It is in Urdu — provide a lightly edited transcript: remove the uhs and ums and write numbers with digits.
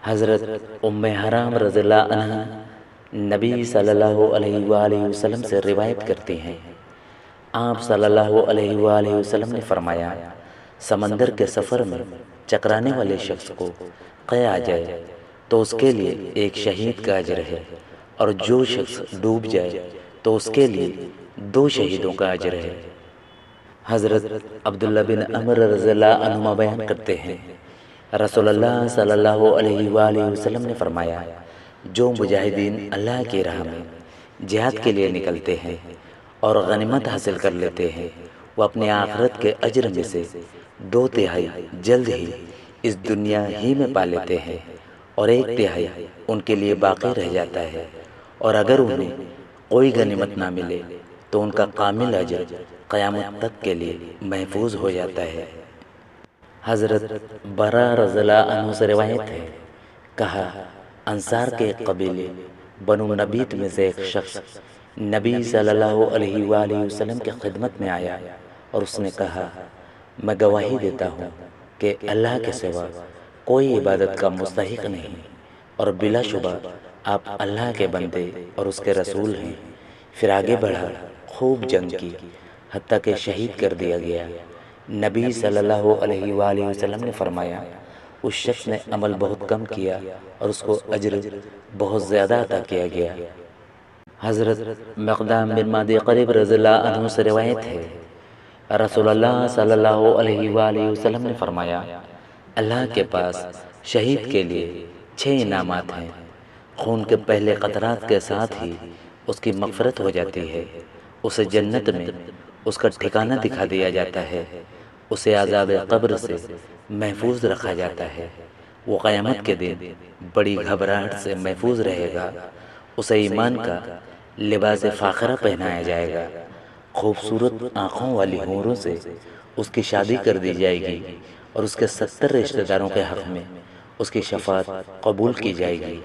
حضرت ام حرام رضی اللہ عنہ نبی صلی اللہ علیہ وآلہ وسلم سے روایت کرتی ہیں، آپ صلی اللہ علیہ وآلہ وسلم نے فرمایا، سمندر کے سفر میں چکرانے والے شخص کو قے آ جائے تو اس کے لیے ایک شہید کا اجر ہے، اور جو شخص ڈوب جائے تو اس کے لیے 2 شہیدوں کا اجر ہے۔ حضرت عبداللہ بن عمر رضی اللہ عنہما بیان کرتے ہیں، رسول اللہ صلی اللہ علیہ وآلہ وسلم نے فرمایا، جو مجاہدین اللہ کی راہ میں جہاد کے لیے نکلتے ہیں اور غنیمت حاصل کر لیتے ہیں، وہ اپنے آخرت کے اجر میں سے 2/3 جلد ہی اس دنیا ہی میں پا لیتے ہیں، اور 1/3 ان کے لیے باقی رہ جاتا ہے، اور اگر انہیں کوئی غنیمت نہ ملے تو ان کا کامل اجر قیامت تک کے لیے محفوظ ہو جاتا ہے۔ حضرت برا رضی اللہ عنہ سے روایت ہے، کہا، انصار کے قبیلے بنو نبیت میں سے ایک شخص نبی صلی اللہ علیہ وآلہ وسلم کی خدمت میں آیا اور اس نے کہا، میں گواہی دیتا ہوں کہ اللہ کے سوا کوئی عبادت کا مستحق نہیں، اور بلا شبہ آپ اللہ کے بندے اور اس کے رسول ہیں۔ پھر آگے بڑھا، خوب جنگ کی، حتیٰ کہ شہید کر دیا گیا۔ نبی صلی اللہ علیہ وآلہ وسلم نے فرمایا، اس شخص نے عمل بہت کم کیا اور اس کو اجر بہت زیادہ عطا کیا گیا۔ حضرت مقدام بن معدی قریب رضی اللہ عنہ سے روایت ہے، رسول اللہ صلی اللہ علیہ وآلہ وسلم نے فرمایا، اللہ کے پاس شہید کے لیے 6 انعامات ہیں۔ خون کے پہلے قطرات کے ساتھ ہی اس کی مغفرت ہو جاتی ہے، اسے جنت میں اس کا ٹھکانہ دکھا دیا جاتا ہے، اسے عذاب قبر سے محفوظ رکھا جاتا ہے، وہ قیامت کے دن بڑی گھبراہٹ سے محفوظ رہے گا، اسے ایمان کا لباس فاخرہ پہنایا جائے گا، خوبصورت آنکھوں والی حوروں سے اس کی شادی کر دی جائے گی، اور اس کے 70 رشتہ داروں کے حق میں اس کی شفاعت قبول کی جائے گی۔